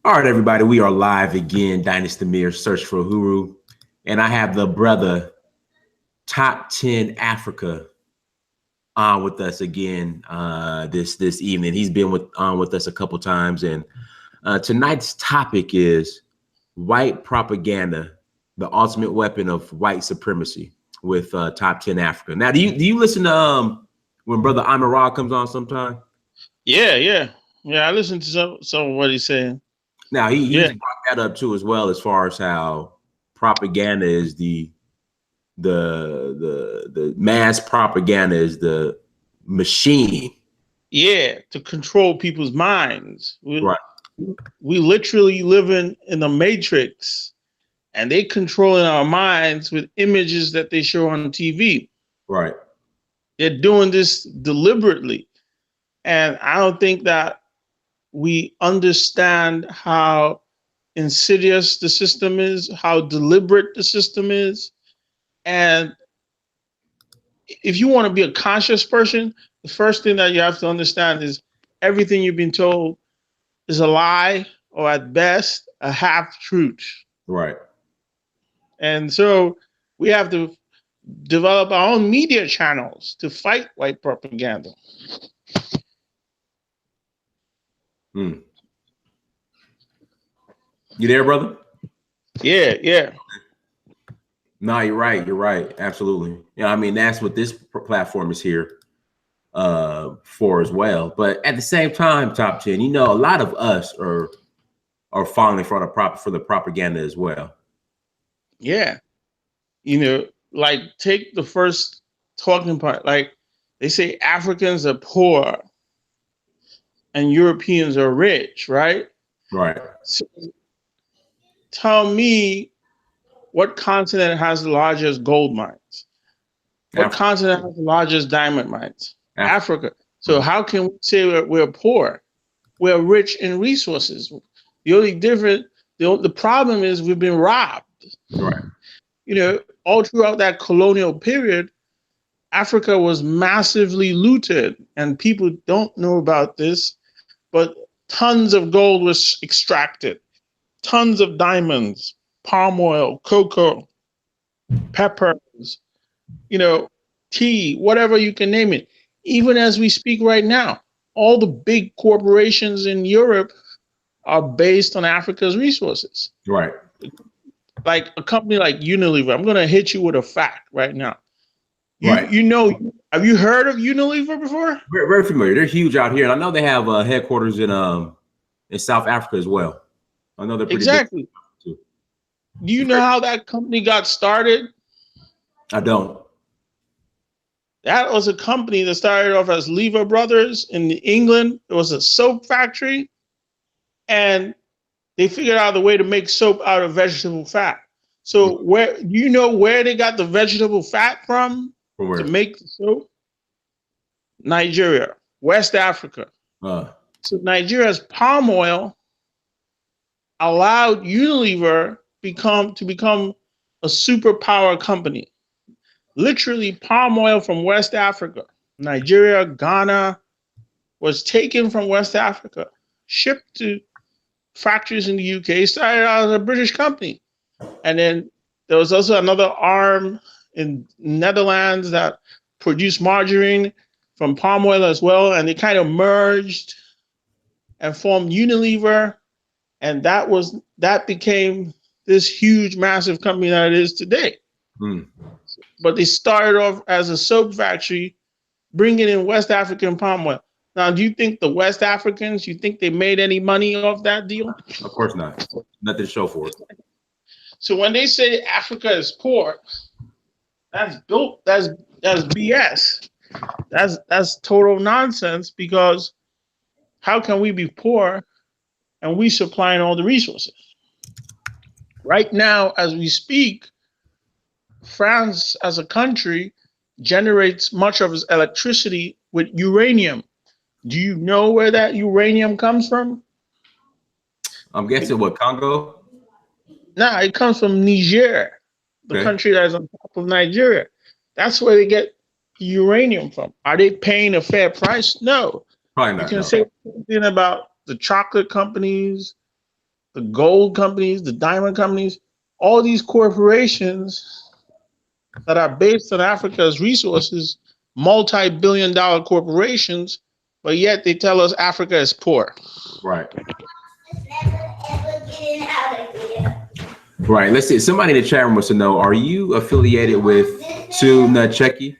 All right, everybody, we are live again. Dynasty Mir, Search for Huru. And I have the brother Top 10 Africa on with us again this evening. He's been on with us a couple times. And tonight's topic is white propaganda, the ultimate weapon of white supremacy with Top 10 Africa. Now, do you listen to when Brother Amirah comes on sometime? Yeah. I listened to some of what he's saying. Now he brought that up too as well, as far as how propaganda is the mass propaganda is the machine. Yeah, to control people's minds. Right. We literally live in a matrix, and they controlling our minds with images that they show on TV. Right. They're doing this deliberately. And I don't think that we understand how insidious the system is, how deliberate the system is. And if you want to be a conscious person, the first thing that you have to understand is everything you've been told is a lie, or at best, a half truth. Right. And so we have to develop our own media channels to fight white propaganda. You there, brother? Yeah. No, you're right. You're right. Absolutely. Yeah, I mean, that's what this platform is here for as well. But at the same time, Top 10, a lot of us are falling for the propaganda as well. Yeah. Like take the first talking part. Like they say Africans are poor and Europeans are rich, right? Right. So tell me what continent has the largest gold mines? What continent has the largest diamond mines? Africa. So how can we say we're poor? We're rich in resources. The only difference, the problem is we've been robbed. Right. All throughout that colonial period, Africa was massively looted, and people don't know about this, but tons of gold was extracted, tons of diamonds, palm oil, cocoa, peppers, tea, whatever you can name it. Even as we speak right now, all the big corporations in Europe are based on Africa's resources. Right. Like a company like Unilever. I'm going to hit you with a fact right now. Right. Have you heard of Unilever before? Very, very familiar. They're huge out here. And I know they have headquarters in South Africa as well. I know they're pretty exactly. big too. Do you know how that company got started? I don't. That was a company that started off as Lever Brothers in England. It was a soap factory, and they figured out a way to make soap out of vegetable fat. So where they got the vegetable fat from to make the soap? Nigeria, West Africa. So Nigeria's palm oil allowed Unilever to become a superpower company. Literally, palm oil from West Africa, Nigeria, Ghana, was taken from West Africa, shipped to factories in the UK, started out as a British company. And then there was also another arm in Netherlands that produced margarine from palm oil as well. And they kind of merged and formed Unilever. And that became this huge, massive company that it is today. But they started off as a soap factory, bringing in West African palm oil. Now, do you think the West Africans, you think they made any money off that deal? Of course not. Nothing to show for it. So when they say Africa is poor, that's BS. That's total nonsense, because how can we be poor and we supplying all the resources? Right now, as we speak, France as a country generates much of its electricity with uranium. Do you know where that uranium comes from? I'm guessing what, Congo? No, it comes from Niger, the country that is on top of Nigeria. That's where they get uranium from. Are they paying a fair price? No. Probably not. You can say something about the chocolate companies, the gold companies, the diamond companies, all these corporations that are based on Africa's resources, multi-billion-dollar corporations, but yet they tell us Africa is poor. Right. Right. Let's see. Somebody in the chat room wants to know: are you affiliated with Tuna Cheki?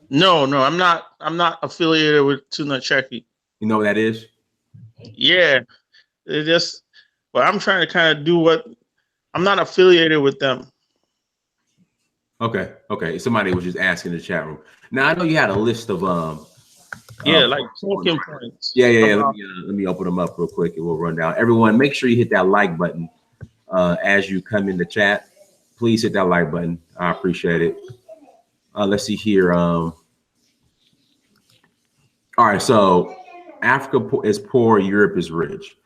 No, I'm not. I'm not affiliated with Tuna Cheki. You know what that is? Yeah, it just. But I'm trying to kind of do what. I'm not affiliated with them. Okay. Okay. Somebody was just asking in the chat room. Now I know you had a list of Yeah, like talking points. Yeah. Let me open them up real quick and we'll run down. Everyone, make sure you hit that like button as you come in the chat. Please hit that like button. I appreciate it. Let's see here. All right. So Africa is poor, Europe is rich.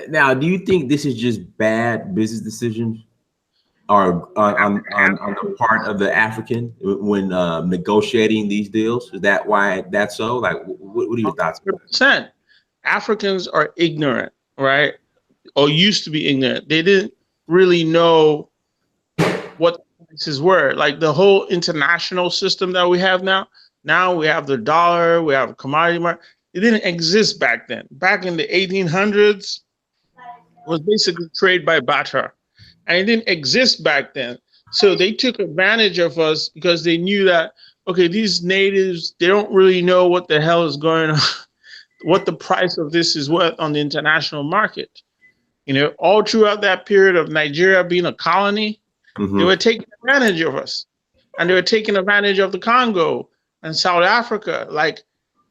Now, do you think this is just bad business decisions, or on the part of the African when negotiating these deals? Is that why that's so? Like, what are your thoughts? 100%. Africans are ignorant, right? Or used to be ignorant. They didn't really know what prices were. Like the whole international system that we have now. Now we have the dollar, we have a commodity market. It didn't exist back then. Back in the 1800s, it was basically trade by barter, and it didn't exist back then. So they took advantage of us because they knew that, okay, these natives, they don't really know what the hell is going on, what the price of this is worth on the international market. You know, all throughout that period of Nigeria being a colony, they were taking advantage of us. And they were taking advantage of the Congo and South Africa. Like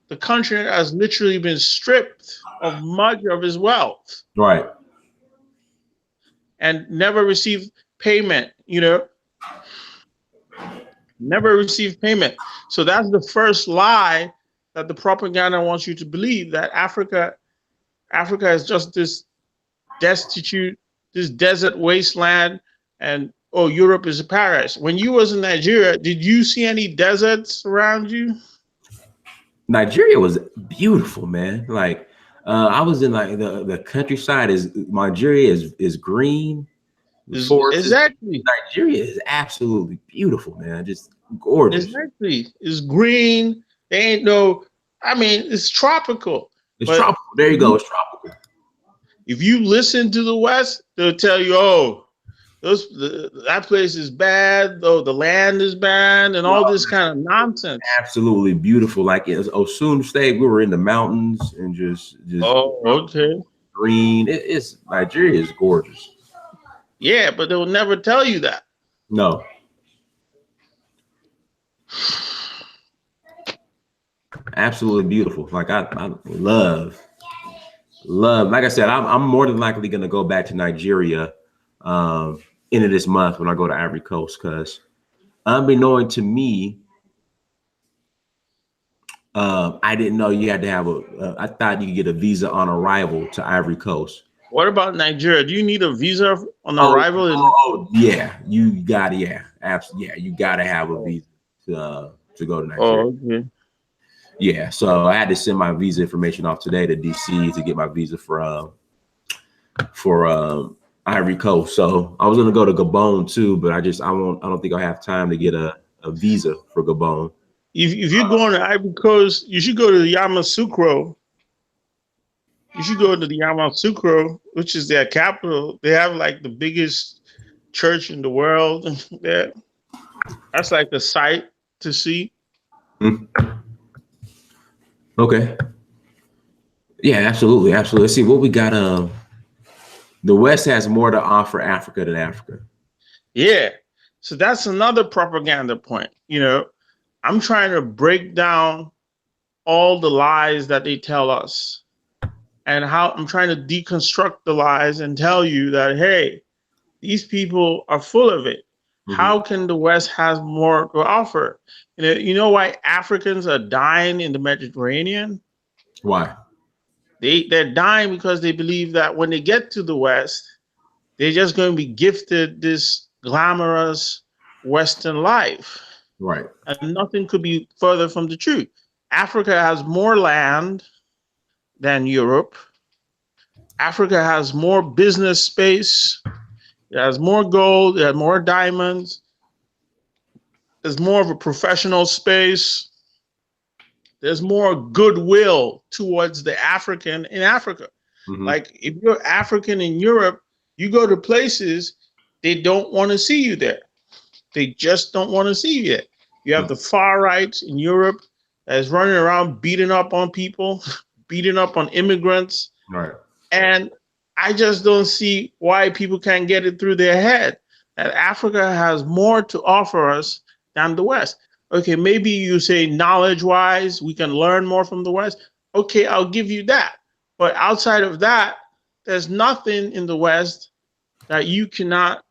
the country has literally been stripped of much of its wealth. Right. And never received payment, you know, never received payment. So that's the first lie that the propaganda wants you to believe, that Africa is just this destitute, this desert wasteland, and oh, Europe is a paradise. When you was in Nigeria, did you see any deserts around you? Nigeria was beautiful, man. Like I was in like the countryside. Is Nigeria is green. Exactly. Nigeria is absolutely beautiful, man. Just gorgeous. Exactly. It's green. They ain't no. I mean, it's tropical. It's tropical. There you go. It's tropical. If you listen to the West, they'll tell you, oh, that place is bad, though the land is bad, and all this kind of nonsense. Absolutely beautiful. Like in Osun State, we were in the mountains and just oh, okay, green. It's Nigeria is gorgeous. Yeah, but they'll never tell you that. No. Absolutely beautiful. Like I love. Like I said, I'm more than likely gonna go back to Nigeria end of this month when I go to Ivory Coast, because unbeknown to me, I didn't know you had to have I thought you could get a visa on arrival to Ivory Coast. What about Nigeria? Do you need a visa on arrival? Yeah, you got absolutely. Yeah, you got to have a visa to go to Nigeria. Oh, okay. Yeah, so I had to send my visa information off today to DC to get my visa for Ivory Coast. So I was gonna go to Gabon too, but I don't think I have time to get a visa for Gabon. If you're going to Ivory Coast, you should go to the Yamoussoukro. You should go to the Yamoussoukro, which is their capital. They have like the biggest church in the world there. That's like the sight to see. Okay. Yeah, absolutely. Let's see what we got. The West has more to offer Africa than Africa. Yeah. So that's another propaganda point. You know, I'm trying to break down all the lies that they tell us, and how I'm trying to deconstruct the lies and tell you that, hey, these people are full of it. How can the West has more to offer? You know why Africans are dying in the Mediterranean? Why? They're dying because they believe that when they get to the West, they're just going to be gifted this glamorous Western life. Right. And nothing could be further from the truth. Africa has more land than Europe. Africa has more business space. It has more gold. It has more diamonds. There's more of a professional space. There's more goodwill towards the African in Africa. Mm-hmm. Like if you're African in Europe, you go to places, they don't want to see you there. They just don't want to see you there. You have the far right in Europe that's running around beating up on people, beating up on immigrants. Right. And I just don't see why people can't get it through their head that Africa has more to offer us than the West. Okay, maybe you say knowledge wise, we can learn more from the West. Okay, I'll give you that. But outside of that, there's nothing in the West that you cannot,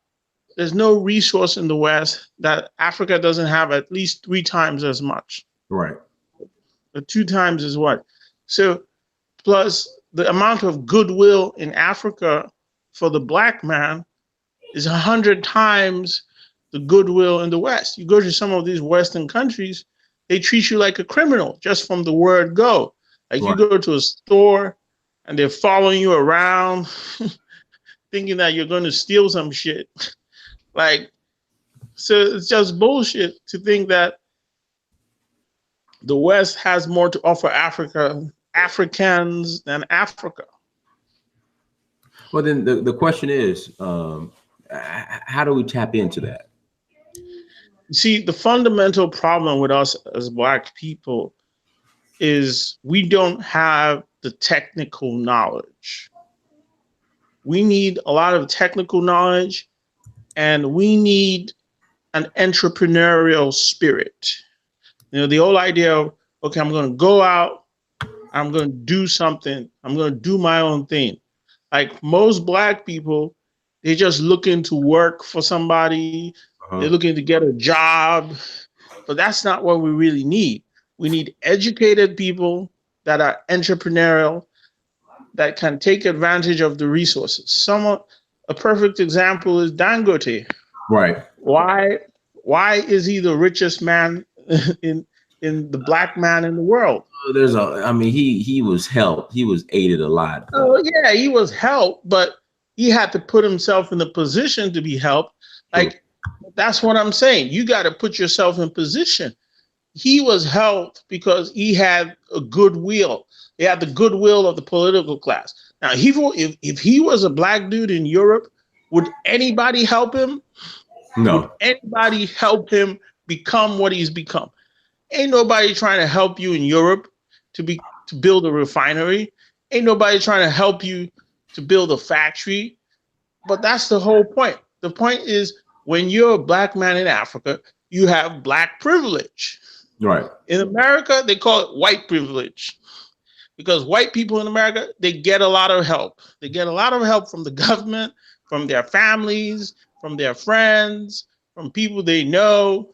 there's no resource in the West that Africa doesn't have at least 3 times as much. Right. Or 2 times as what. So plus the amount of goodwill in Africa for the black man is 100 times the goodwill in the West. You go to some of these Western countries, they treat you like a criminal just from the word go. Like Right. you go to a store and they're following you around thinking that you're going to steal some shit. Like, so it's just bullshit to think that the West has more to offer Africans than Africa. Well, then the question is, how do we tap into that? See, the fundamental problem with us as Black people is we don't have the technical knowledge. We need a lot of technical knowledge, and we need an entrepreneurial spirit. You know, the whole idea of, okay, I'm going to go out, I'm going to do something, I'm going to do my own thing. Like most Black people, they're just looking to work for somebody, they're looking to get a job, but that's not what we really need. We need educated people that are entrepreneurial, that can take advantage of the resources. A perfect example is Dangote. Right. Why is he the richest man in the Black man in the world? He was helped. He was aided a lot. Oh yeah, he was helped, but he had to put himself in the position to be helped. Like, that's what I'm saying. You got to put yourself in position. He was helped because he had a goodwill. He had the goodwill of the political class. Now, if he was a Black dude in Europe, would anybody help him? No. Would anybody help him become what he's become? Ain't nobody trying to help you in Europe to build a refinery. Ain't nobody trying to help you to build a factory. But that's the whole point. The point is, when you're a Black man in Africa, you have Black privilege. Right. In America, they call it white privilege, because white people in America, they get a lot of help. They get a lot of help from the government, from their families, from their friends, from people they know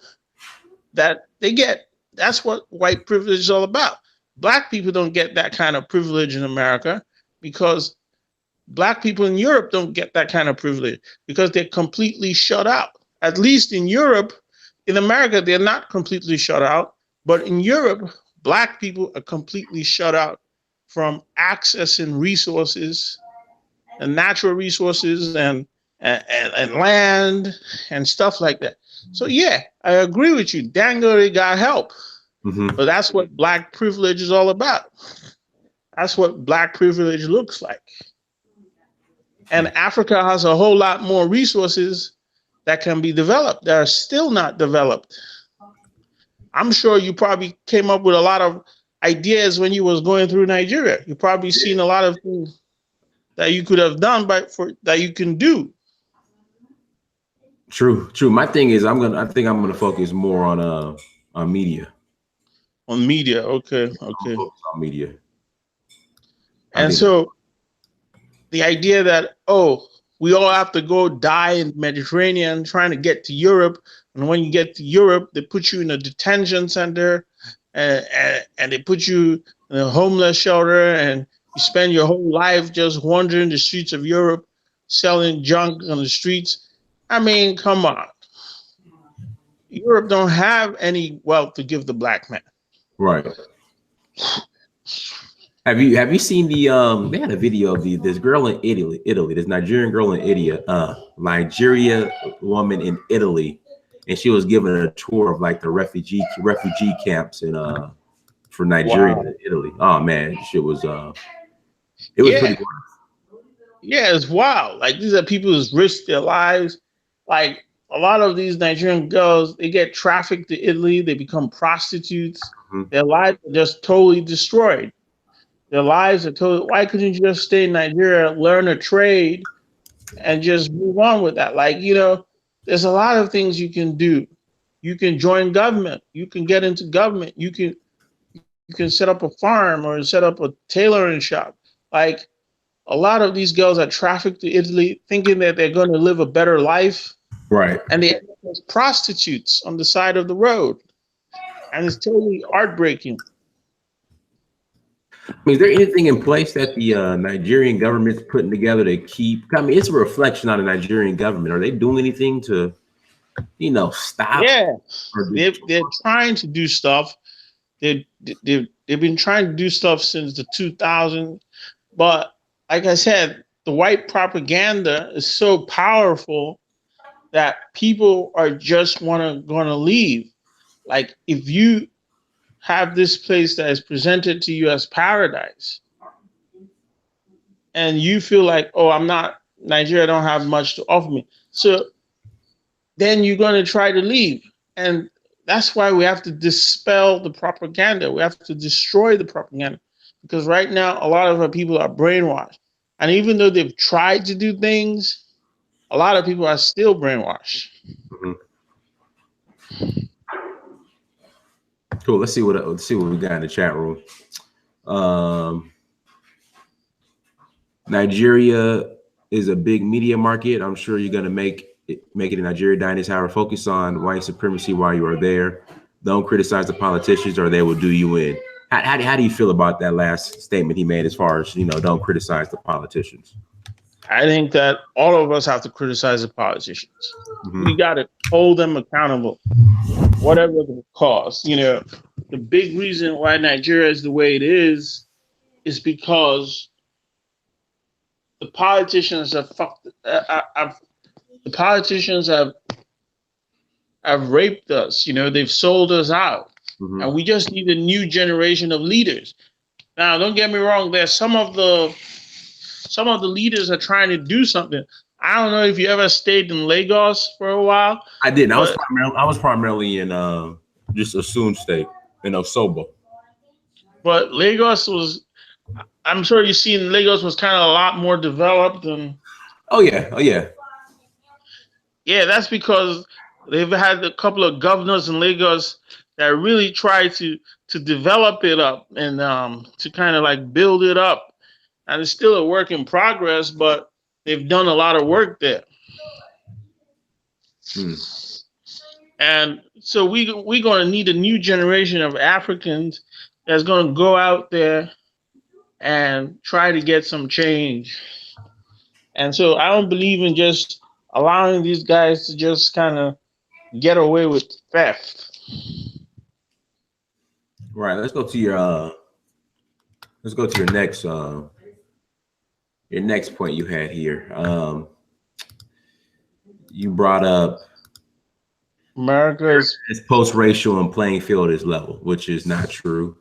that they get. That's what white privilege is all about. Black people don't get that kind of privilege in America because Black people in Europe don't get that kind of privilege because they're completely shut out. At least in Europe. In America, they're not completely shut out, but in Europe, Black people are completely shut out from accessing resources and natural resources and land and stuff like that. So yeah, I agree with you. Dangote got help, but that's what Black privilege is all about. That's what Black privilege looks like. And Africa has a whole lot more resources that can be developed that are still not developed. I'm sure you probably came up with a lot of ideas when you was going through Nigeria. You probably seen a lot of things that you could have done, that you can do. True. My thing is, I think I'm gonna focus more on media. On media, okay. Focus on media. And so the idea that, we all have to go die in the Mediterranean trying to get to Europe. And when you get to Europe, they put you in a detention center and they put you in a homeless shelter, and you spend your whole life just wandering the streets of Europe, selling junk on the streets. I mean, come on. Europe don't have any wealth to give the Black man. Right. Have you seen the they had a video of this girl in Italy, this Nigerian girl in India, Nigeria woman in Italy, and she was given a tour of like the refugee camps in for Nigeria Wow. and Italy. Oh man, shit was it was pretty Yeah. cool. Yeah, it's wild. Like these are people who's risked their lives. Like a lot of these Nigerian girls, they get trafficked to Italy, they become prostitutes. Mhm. Their lives are just totally destroyed. Their lives are totally. Why couldn't you just stay in Nigeria, learn a trade, and just move on with that? Like, there's a lot of things you can do. You can join government. You can get into government. You can set up a farm or set up a tailoring shop. Like a lot of these girls are trafficked to Italy thinking that they're going to live a better life, Right. and they end up as prostitutes on the side of the road. And it's totally heartbreaking. I mean, is there anything in place that the Nigerian government's putting together to keep? I mean, it's a reflection on the Nigerian government. Are they doing anything to, stop Yeah, or do? they're trying to do stuff. They've been trying to do stuff since the 2000s, but like I said, the white propaganda is so powerful that people are just gonna leave. Like if you have this place that is presented to you as paradise, and you feel like, oh, I'm not Nigeria, don't have much to offer me. So then you're going to try to leave. And that's why we have to dispel the propaganda. We have to destroy the propaganda. Because right now, a lot of our people are brainwashed. And even though they've tried to do things, a lot of people are still brainwashed. Mhm. Cool. Let's see what we got in the chat room. Um, Nigeria is a big media market. I'm sure you're gonna make it a Nigeria dynasty. However, focus on white supremacy while you are there. Don't criticize the politicians, or they will do you in. How do you feel about that last statement he made, as far as don't criticize the politicians? I think that all of us have to criticize the politicians. We Hmm. got to hold them accountable, whatever the cost. The big reason why Nigeria is the way it is because the politicians have fucked. The politicians have raped us. They've sold us out, Hmm. and we just need a new generation of leaders. Now, don't get me wrong. There's some of the leaders are trying to do something. I don't know if you ever stayed in Lagos for a while, I didn't. but I was primarily in just Asun State in Osobo. Lagos was. I'm sure you've seen Lagos was kind of a lot more developed and Oh yeah. Oh yeah. yeah, that's because they've had a couple of governors in Lagos that really tried to develop it up and to kind of like build it up. And it's still a work in progress, but they've done a lot of work there. Hmm. And so we're going to need a new generation of Africans that's going to go out there and try to get some change. And so I don't believe in just allowing these guys to just kind of get away with theft. Right. Let's go to your next point you had here. You brought up America is it's post-racial and playing field is level, which is not true.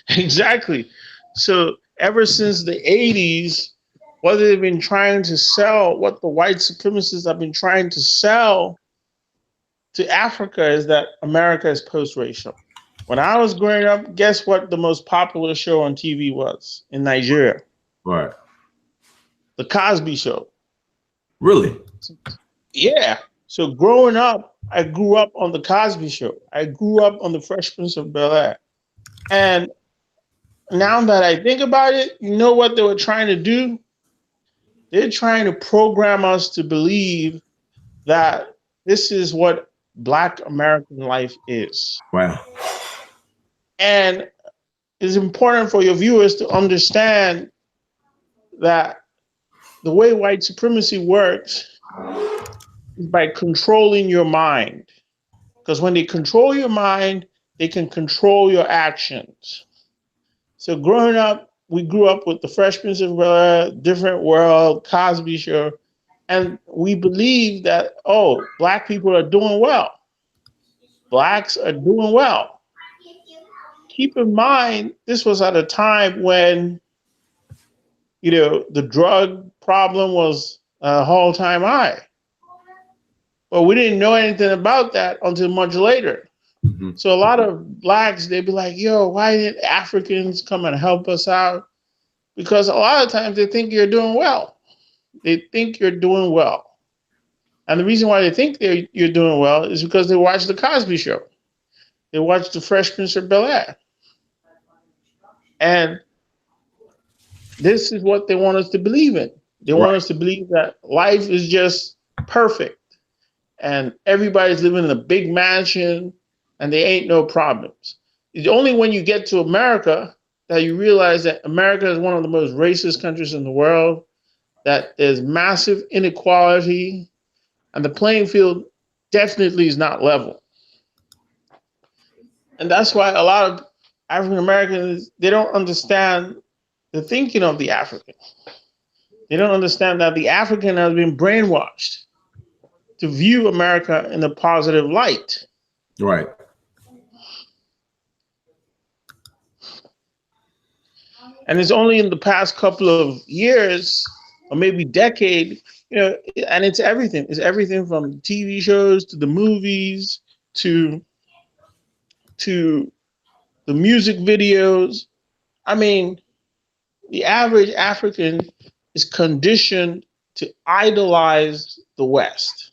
exactly. So ever since the 80s, what they've been trying to sell, what the white supremacists have been trying to sell to Africa is that America is post-racial. When I was growing up, guess what the most popular show on TV was in Nigeria? Right. The Cosby Show. Really? Yeah. So growing up, I grew up on the Cosby Show. I grew up on the Fresh Prince of Bel-Air. And now that I think about it, you know what they were trying to do? They're trying to program us to believe that this is what Black American life is. Wow. And it's important for your viewers to understand that the way white supremacy works is by controlling your mind. Because when they control your mind, they can control your actions. So growing up, we grew up with the Fresh Prince of Bel-Air, Different World, Cosby Show, and we believe that, oh, black people are doing well. Blacks are doing well. Keep in mind, this was at a time when, the drug problem was a all-time high. But we didn't know anything about that until much later. Mm-hmm. So a lot of blacks, they'd be like, yo, why didn't Africans come and help us out? Because a lot of times they think you're doing well. They think you're doing well. And the reason why they think you're doing well is because they watch the Cosby Show. They watch the Fresh Prince of Bel-Air. And this is what they want us to believe in. They want us to believe that life is just perfect and everybody's living in a big mansion and there ain't no problems. It's only when you get to America that you realize that America is one of the most racist countries in the world, that there's massive inequality, and the playing field definitely is not level. And that's why a lot of African Americans, they don't understand the thinking of the African. They don't understand that the African has been brainwashed to view America in a positive light. Right. And it's only in the past couple of years or maybe decade, and it's everything. It's everything from TV shows to the movies to the music videos. I mean, the average African is conditioned to idolize the West,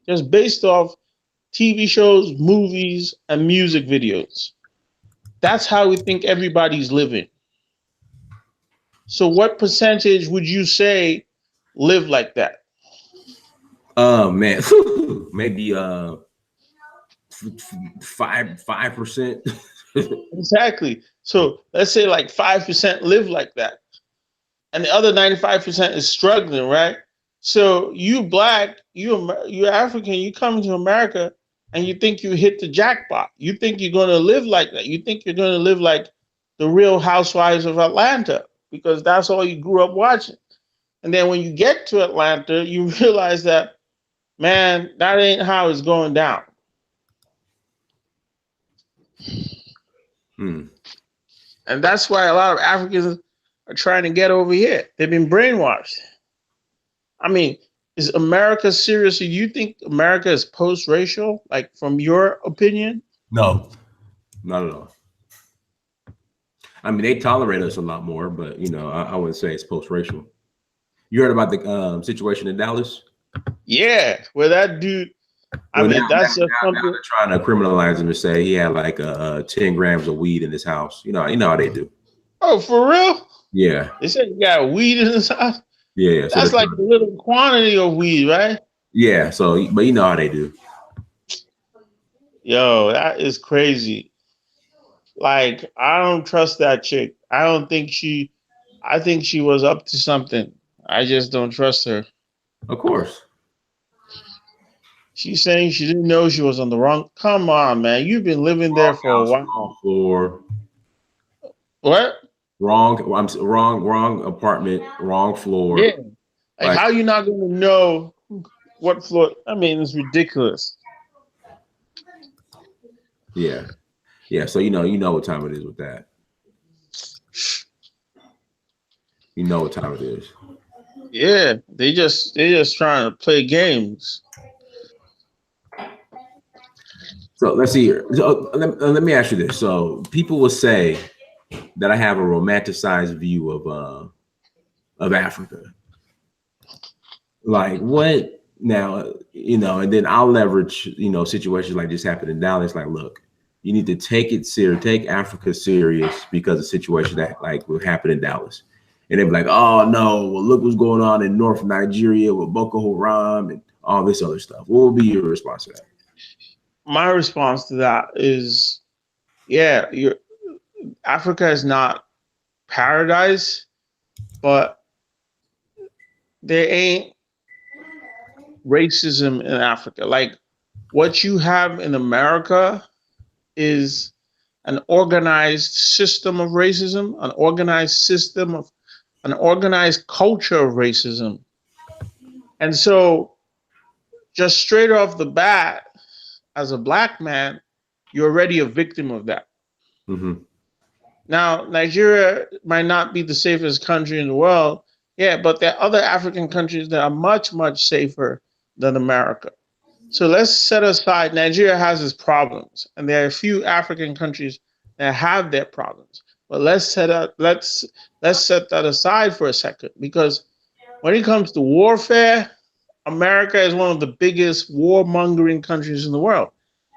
just based off TV shows, movies, and music videos. That's how we think everybody's living. So what percentage would you say live like that? Man, maybe 5%. Exactly. So let's say like 5% live like that. And the other 95% is struggling, right? So you black, you're African, you come to America and you think you hit the jackpot. You think you're going to live like that. You think you're going to live like the Real Housewives of Atlanta because that's all you grew up watching. And then when you get to Atlanta, you realize that, man, that ain't how it's going down. And that's why a lot of Africans are trying to get over here. They've been brainwashed. I mean, is America seriously? You think America is post-racial? Like, from your opinion? No, not at all. I mean, they tolerate us a lot more, but I wouldn't say it's post-racial. You heard about the situation in Dallas? Yeah, where that dude. That's just something. Now they're trying to criminalize him and say he had like 10 grams of weed in his house. You know how they do. Oh, for real? Yeah. They said he got weed in his house. Yeah. That's like a little quantity of weed, right? Yeah. So, but you know how they do. Yo, that is crazy. Like, I don't trust that chick. I think she was up to something. I just don't trust her. Of course. She's saying she didn't know she was on the wrong. Come on, man. You've been living there for a while. Wrong floor. What? Wrong apartment, wrong floor. Yeah. Like how you not going to know what floor? I mean, it's ridiculous. Yeah. Yeah. So, you know what time it is with that. You know what time it is. Yeah. They just trying to play games. So let's see here. So, let me ask you this. So people will say that I have a romanticized view of Africa. Like what now? And then I'll leverage situations like this happened in Dallas. Like, look, you need to take it serious, take Africa serious because of situation that like will happen in Dallas. And they'll be like, oh no, well look what's going on in North Nigeria with Boko Haram and all this other stuff. What would be your response to that? My response to that is, yeah, Africa is not paradise, but there ain't racism in Africa. Like what you have in America is an organized system of racism, an organized culture of racism. And so, just straight off the bat, as a black man, you're already a victim of that. Mm-hmm. Now, Nigeria might not be the safest country in the world, yeah, but there are other African countries that are much, much safer than America. So let's set aside Nigeria has its problems, and there are a few African countries that have their problems. But let's set that aside for a second, because when it comes to warfare, America is one of the biggest warmongering countries in the world.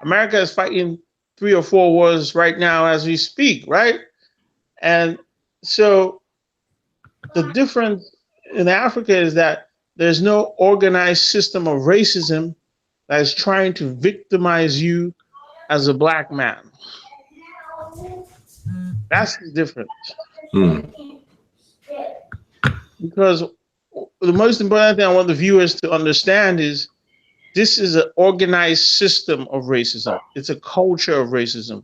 America is fighting 3 or 4 wars right now as we speak, right? And so the difference in Africa is that there's no organized system of racism that is trying to victimize you as a black man. That's the difference. Because the most important thing I want the viewers to understand is this is an organized system of racism. It's a culture of racism.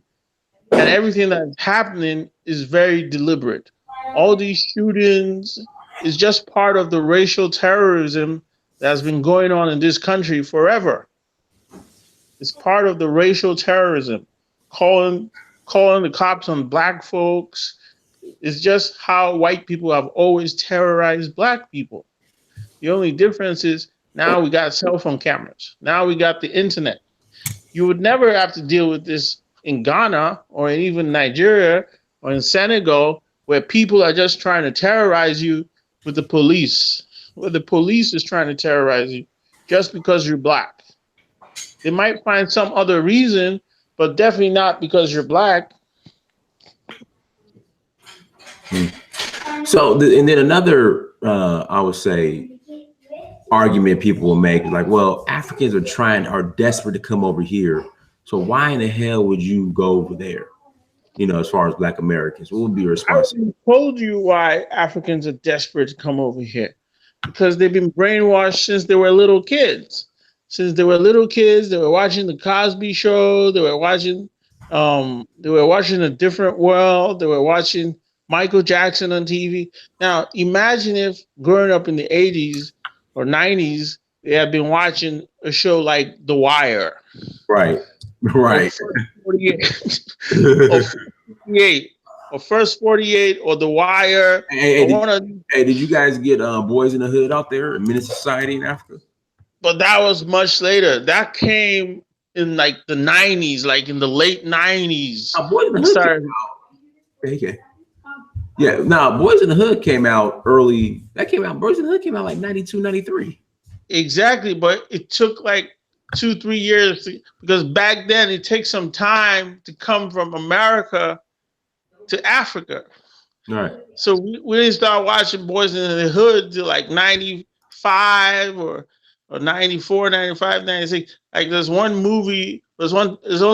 And everything that's happening is very deliberate. All these shootings is just part of the racial terrorism that's been going on in this country forever. It's part of the racial terrorism, calling the cops on black folks. It's just how white people have always terrorized black people. The only difference is now we got cell phone cameras. Now we got the internet. You would never have to deal with this in Ghana or in even Nigeria or in Senegal, where people are just trying to terrorize you with the police, where the police is trying to terrorize you just because you're black. They might find some other reason, but definitely not because you're black. So, and then another, I would say, argument people will make is like, well, Africans are desperate to come over here. So why in the hell would you go over there? You know, as far as black Americans, what would be your response? I told you why Africans are desperate to come over here. Because they've been brainwashed since they were little kids. Since they were little kids, they were watching the Cosby Show. They were watching A Different World. They were watching Michael Jackson on TV. Now, imagine if growing up in the 80s or 90s, they had been watching a show like The Wire. Right. Right. Or First 48 or The Wire. Hey, did you guys get Boys in the Hood out there, Menace Society in Africa? But that was much later. That came in like the 90s, like in the late 90s. Boys in the Hood came out. Okay. Yeah, no, Boys in the Hood came out early. Boys in the Hood came out like 92, 93. Exactly, but it took like 2-3 years because back then it takes some time to come from America to Africa. All right. So we didn't start watching Boys in the Hood till like 95 or 94, 95, 96. Like there's only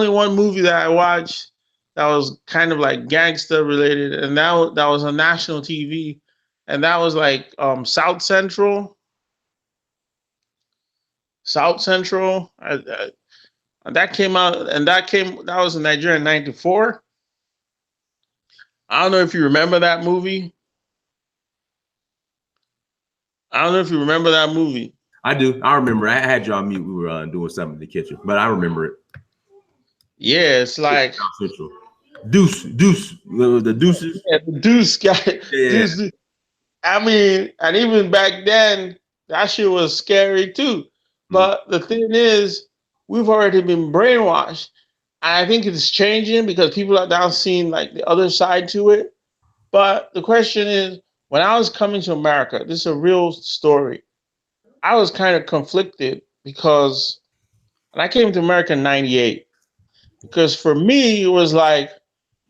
one movie that I watched that was kind of like gangster related, and that was on national TV, and that was like South Central. That came out, and that was in Nigeria in 94. I don't know if you remember that movie. I do. I remember. I had you on mute. We were doing something in the kitchen, but I remember it. Yeah, it's like Deuce, the Deuces. Yeah, the Deuce guy. Yeah. Deuce. I mean, and even back then, that shit was scary too. But the thing is, we've already been brainwashed. And I think it's changing because people are now seeing like the other side to it. But the question is, when I was coming to America, this is a real story. I was kind of conflicted because when I came to America in 98, because for me, it was like,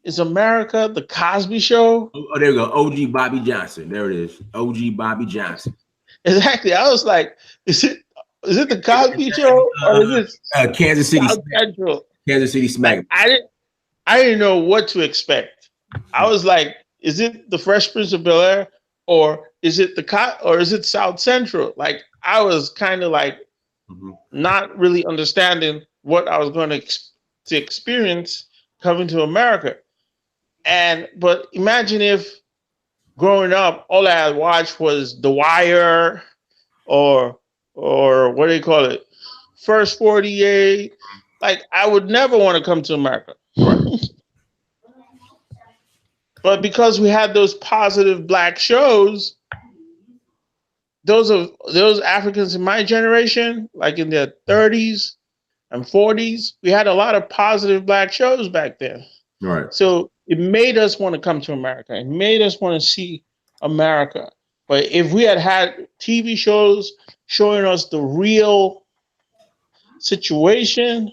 is America the Cosby Show? Oh, there you go. OG Bobby Johnson. There it is. OG Bobby Johnson. Exactly. I was like, is it the Cosby Show or is it Kansas City Central? Kansas City Smack. I didn't know what to expect. I was like, is it the Fresh Prince of Bel-Air or is it South Central? Like I was kind of like not really understanding what I was going to experience coming to America. But imagine if growing up, all I had watched was The Wire or what do you call it? First 48. Like I would never want to come to America. But because we had those positive black shows, those Africans in my generation, like in their 30s and 40s, we had a lot of positive black shows back then. Right. So it made us want to come to America. It made us want to see America. But if we had TV shows showing us the real situation,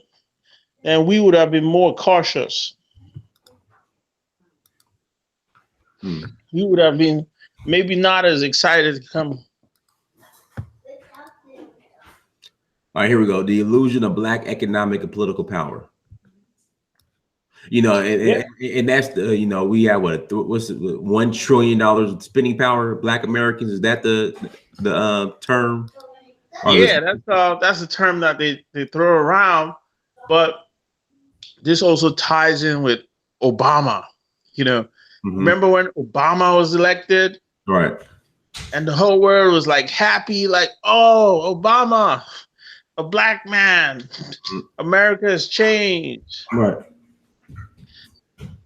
then we would have been more cautious. We would have been maybe not as excited to come. All right, here we go. The illusion of black economic and political power. You know, and that's the, you know, we have what's it, $1 trillion spending power, black Americans. Is that the term? Yeah, that's the term that they throw around. But this also ties in with Obama. You know, remember when Obama was elected? Right. And the whole world was like happy, like, oh, Obama, a black man, America has changed. Right.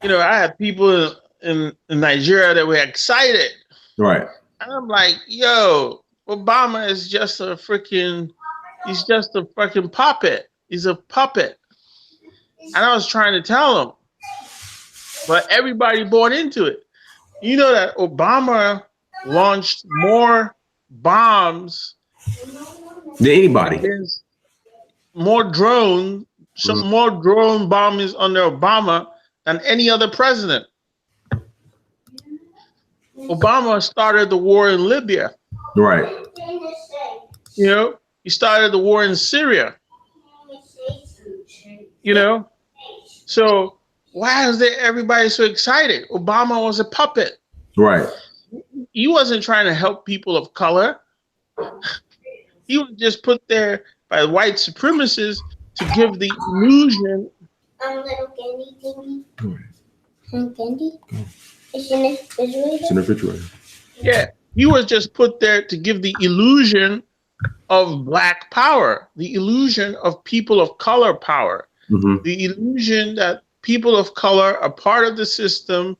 You know, I had people in Nigeria that were excited. Right. And I'm like, yo, Obama is just he's just a fucking puppet. He's a puppet. And I was trying to tell them, but everybody bought into it. You know that Obama launched more bombs than anybody. More drone bombings under Obama than any other president. Obama started the war in Libya. Right. You know, he started the war in Syria. You know, so why is everybody so excited? Obama was a puppet. Right. He wasn't trying to help people of color. He was just put there by white supremacists to give the illusion. Little candy thingy. Some candy? It's in the refrigerator? It's in the refrigerator. Yeah. He was just put there to give the illusion of black power, the illusion of people of color power, the illusion that people of color are part of the system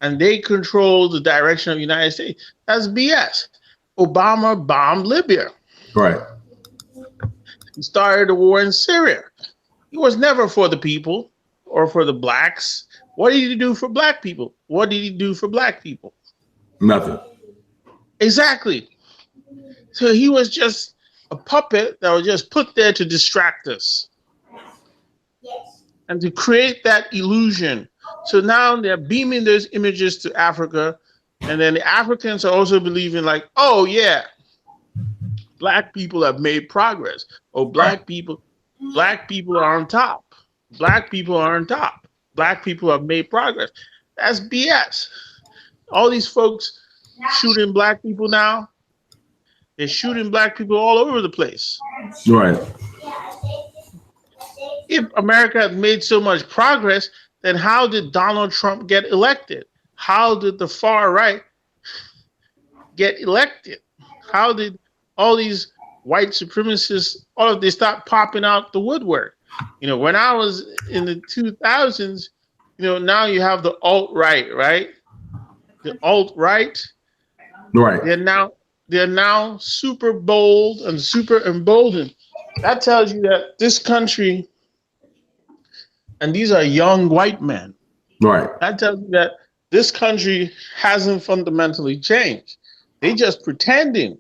and they control the direction of the United States. That's BS. Obama bombed Libya. Right. He started a war in Syria. He was never for the people or for the blacks. What did he do for black people? What did he do for black people? Nothing. Exactly. So he was just a puppet that was just put there to distract us. Yes. And to create that illusion. So now they're beaming those images to Africa. And then the Africans are also believing like, oh yeah, black people have made progress. Oh, black people are on top. Black people are on top. Black people have made progress. That's BS. All these folks shooting black people now, they're shooting black people all over the place. Right. If America had made so much progress, then how did Donald Trump get elected? How did the far right get elected? How did all these white supremacists, they stop popping out the woodwork? You know, when I was in the 2000s, you know, now you have the alt-right, right? The alt-right. Right. They're now super bold and super emboldened. That tells you that this country, and these are young white men. Right. That tells you that this country hasn't fundamentally changed. They just pretending.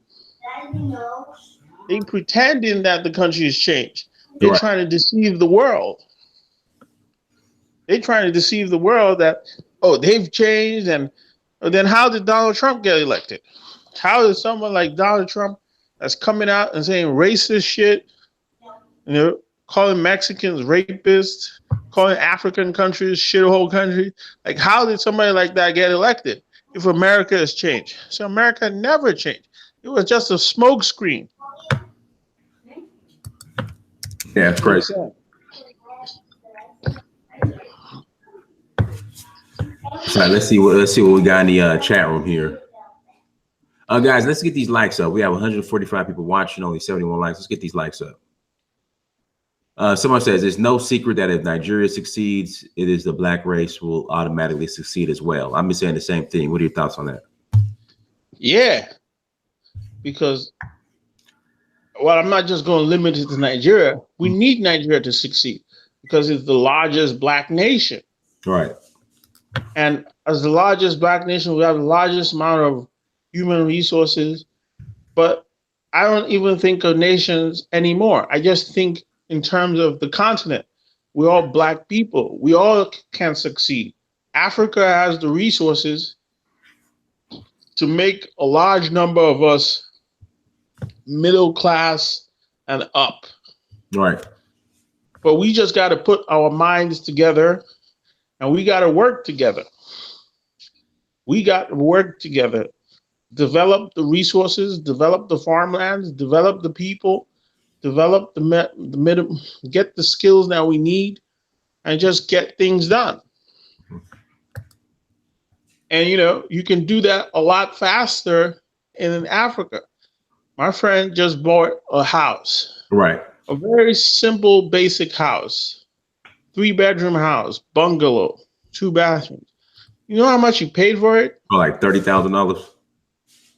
They pretending that the country has changed. They're right. trying to deceive the world. They're trying to deceive the world that, oh, they've changed. And then how did Donald Trump get elected? How did someone like Donald Trump that's coming out and saying racist shit, you know, calling Mexicans rapists, calling African countries shithole countries, like how did somebody like that get elected if America has changed? So America never changed. It was just a smokescreen. Yeah, it's crazy. So let's see what we got in the chat room here. Guys, let's get these likes up. We have 145 people watching, only 71 likes. Let's get these likes up. Someone says it's no secret that if Nigeria succeeds, it is the black race will automatically succeed as well. I'm just saying the same thing. What are your thoughts on that? Yeah, because well, I'm not just going to limit it to Nigeria. We need Nigeria to succeed because it's the largest black nation. Right. And as the largest black nation, we have the largest amount of human resources. But I don't even think of nations anymore. I just think in terms of the continent. We're all black people. We all can succeed. Africa has the resources to make a large number of us middle class and up. Right. But we just got to put our minds together and we got to work together. We got to work together, develop the resources, develop the farmlands, develop the people, develop get the skills that we need, and just get things done. And you can do that a lot faster in Africa. My friend just bought a house. Right. A very simple, basic house. 3-bedroom house, bungalow, 2 bathrooms. You know how much he paid for it? Oh, like $30,000.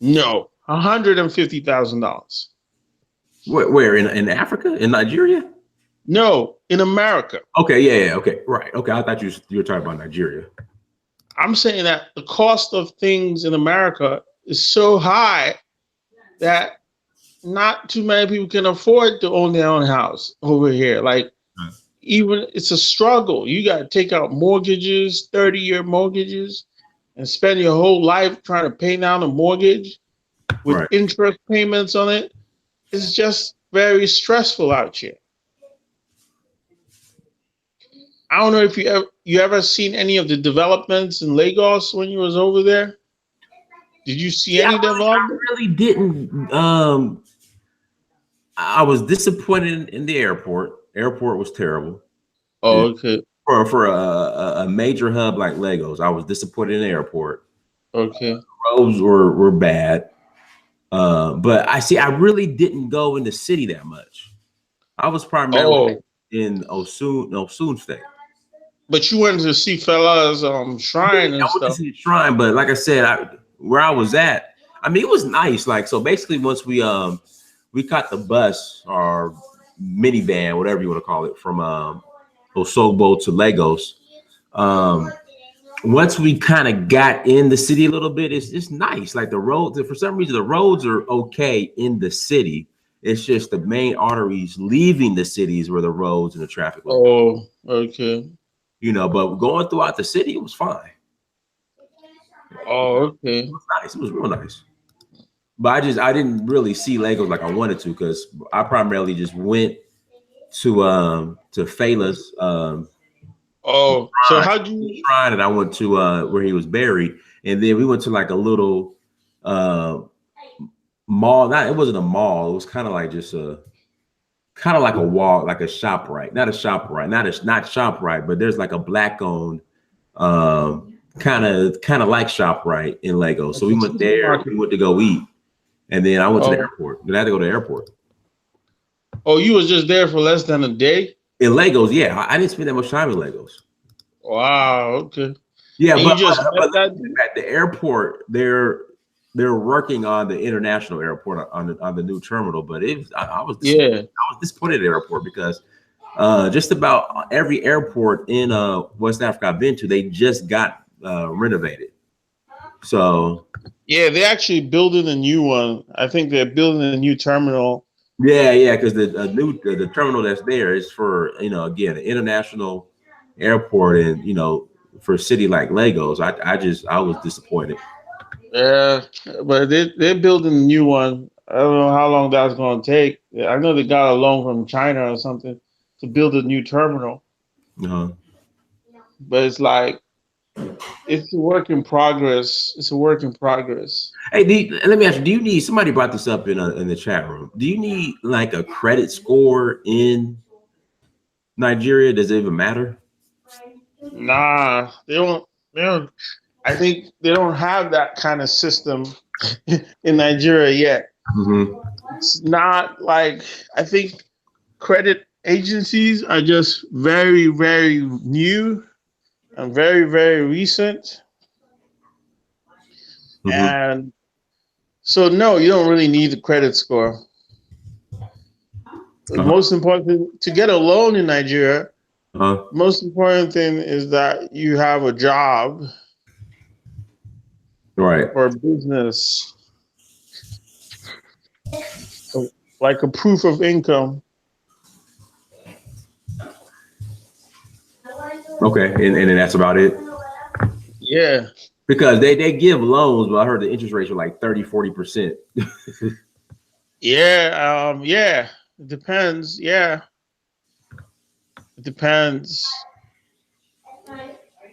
No, $150,000. Where in Africa? In Nigeria? No, in America. Okay, yeah, okay, right. Okay, I thought you were talking about Nigeria. I'm saying that the cost of things in America is so high that not too many people can afford to own their own house over here. Like, even it's a struggle. You got to take out mortgages, 30-year mortgages, and spend your whole life trying to pay down a mortgage with interest payments on it. It's just very stressful out here. I don't know if you ever seen any of the developments in Lagos when you was over there. Did you see any development? I really didn't. I was disappointed in the airport. Airport was terrible. Oh, okay. For a major hub like Lagos, I was disappointed in the airport. Okay. Roads were bad. But I really didn't go in the city that much. I was primarily in Osun State. But you went to see Fela's shrine and stuff. I went to see the shrine, but like I said, where I was at, I mean, it was nice. Like, so basically, once we caught the bus or minivan, whatever you want to call it, from Osogbo to Lagos. Once we kind of got in the city a little bit, it's nice. Like the roads, for some reason, the roads are okay in the city. It's just the main arteries leaving the cities where the roads and the traffic was. Oh, okay. But going throughout the city, it was fine. Oh, okay. It was nice. It was real nice. But I didn't really see Lagos like I wanted to, because I primarily just went to Fela's so how'd you shrine, and I went to where he was buried, and then we went to like a little mall. It wasn't a mall. It was kind of like just like a wall, like a ShopRite. Not ShopRite, but there's like a black owned kind of like ShopRite in Lagos. So we went there. We went to go eat, and then I went to the airport. Then I had to go to the airport. Oh, you was just there for less than a day? In Lagos, yeah. I didn't spend that much time in Lagos. Wow, okay. Yeah, but at the airport, they're working on the international airport on the new terminal. But I was disappointed at the airport because just about every airport in West Africa I've been to, they just got renovated. So yeah, they're actually building a new one. I think they're building a new terminal. Yeah, because the terminal that's there is for again, an international airport, and for a city like Lagos, I was disappointed. Yeah, but they're building a new one. I don't know how long that's going to take. I know they got a loan from China or something to build a new terminal. But it's like it's a work in progress. It's a work in progress. Hey, let me ask you, do you need, somebody brought this up in the chat room, do you need like a credit score in Nigeria? Does it even matter? Nah, they They don't. I think they don't have that kind of system in Nigeria yet. Mm-hmm. It's not like I think credit agencies are just very, very new and very, very recent. Mm-hmm. And so, no, you don't really need a credit score. The Uh-huh. most important thing to get a loan in Nigeria, Uh-huh. most important thing is that you have a job Right. or a business, like a proof of income. Okay. And then that's about it. Yeah. Because they give loans, but I heard the interest rates are like 30-40%. Yeah. Yeah. It depends. Yeah. It depends.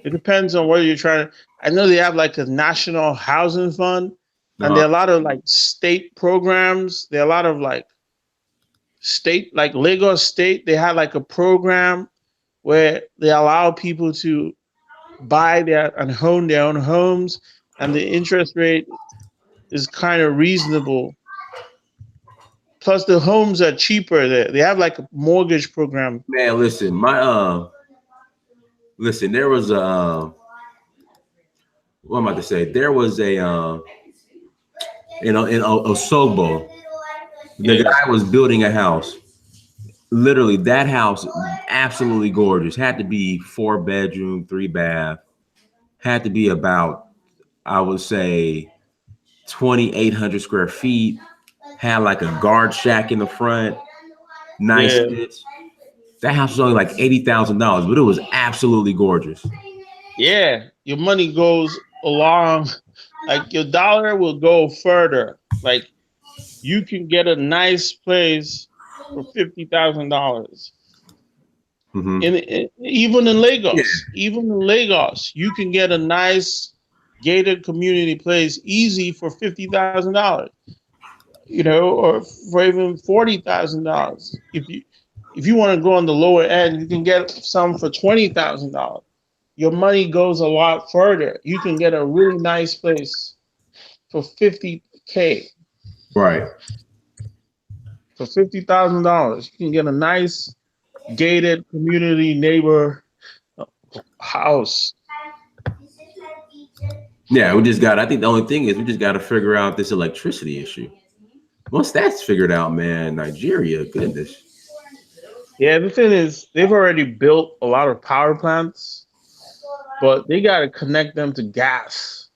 It depends on what you're trying to. I know they have like a national housing fund, and there Uh-huh. are a lot of like state programs. There are a lot of like state, like Lagos State. They have like a program where they allow people to buy their and own their own homes, and the interest rate is kind of reasonable. Plus, the homes are cheaper. They have like a mortgage program. Man, listen, listen, there was a what am I about to say? There was a in Osogbo, the Yeah, guy was building a house. Literally, that house, absolutely gorgeous. Had to be 4 bedroom, 3 bath. Had to be about, I would say, 2,800 square feet. Had like a guard shack in the front. Nice yeah, fits. That house was only like $80,000, but it was absolutely gorgeous. yeah. Your money goes along. Like your dollar will go further. Like you can get a nice place for $50,000. Mm-hmm. Even in Yeah. Lagos, you can get a nice gated community place easy for $50,000. Or for even $40,000. If you want to go on the lower end, you can get some for $20,000. Your money goes a lot further. You can get a really nice place for $50K. Right. For $50,000, you can get a nice gated community neighbor house. Yeah, I think the only thing is we just got to figure out this electricity issue. Once that's figured out, man, Nigeria, goodness. Yeah, the thing is, they've already built a lot of power plants, but they got to connect them to gas.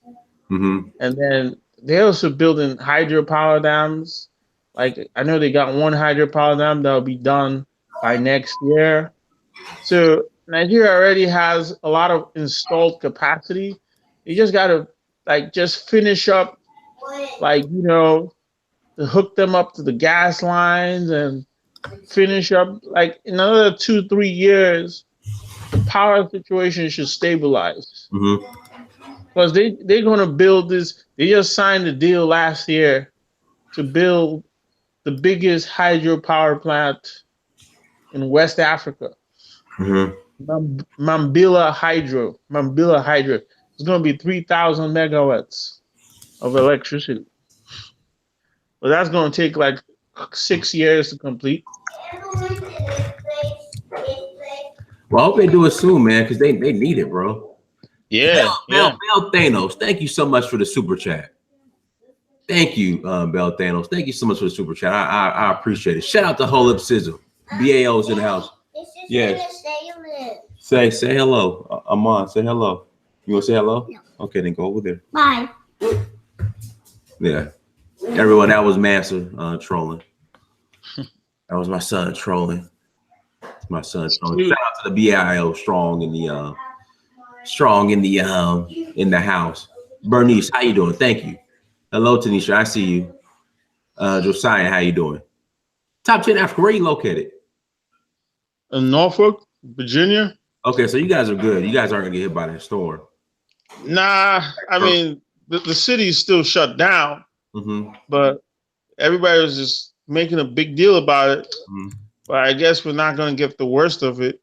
Mm-hmm. And then they're also building hydropower dams. Like, I know they got one hydropower dam that'll be done by next year. So Nigeria already has a lot of installed capacity. You just got to just finish up, to hook them up to the gas lines and finish up. Like in another 2-3 years, the power situation should stabilize. Mm-hmm. Because they're gonna build this. They just signed a deal last year to build the biggest hydropower plant in West Africa. Mm-hmm. Mambila Hydro. It's gonna be 3,000 megawatts of electricity. But that's gonna take like 6 years to complete. Well, I hope they do it soon, man, because they need it, bro. Yeah, yeah. Bell Thanos, thank you so much for the super chat. Thank you, Bell Thanos. Thank you so much for the super chat. I appreciate it. Shout out to Holub Sizzle. BAO's in the house. Yes. Say hello. Amon, say hello. You want to say hello? No. Okay, then go over there. Bye. Yeah. Everyone, that was Mansa trolling. That was my son trolling. My son trolling. Shout out to the BIO strong in the house. Bernice, how you doing? Thank you. Hello, Tanisha. I see you. Josiah, how you doing? Top 10 Africa, where are you located? In Norfolk, Virginia. Okay, so you guys are good. You guys aren't gonna get hit by that storm. Nah, I mean the city's still shut down, Mm-hmm. but everybody was just making a big deal about it. Mm-hmm. But I guess we're not going to get the worst of it.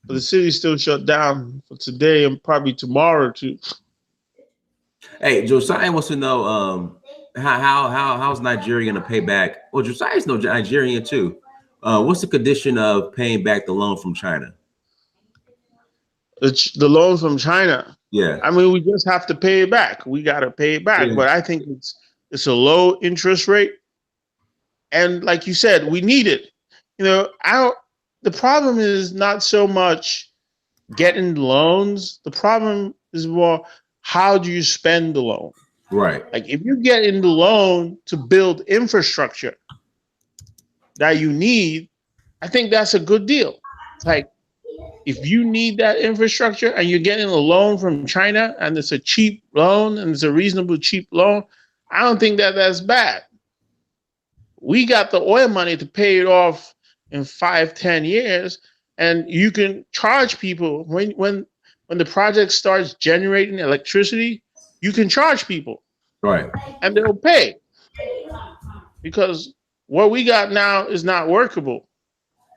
but the city's still shut down for today and probably tomorrow too. Hey, Josiah wants to know how's Nigeria gonna pay back? Well, Josiah's no Nigerian too. What's the condition of paying back the loan from China? The loan from China. Yeah. I mean, we just have to pay it back. We got to pay it back. Yeah. But I think it's a low interest rate. And like you said, we need it. You know, the problem is not so much getting loans. The problem is more, how do you spend the loan? Right. Like if you get in the loan to build infrastructure that you need, I think that's a good deal. Like if you need that infrastructure and you're getting a loan from China and it's a cheap loan and it's a reasonable cheap loan, I don't think that's bad. We got the oil money to pay it off in 5-10 years, and you can charge people when the project starts generating electricity, you can charge people. Right. And they'll pay. Because what we got now is not workable.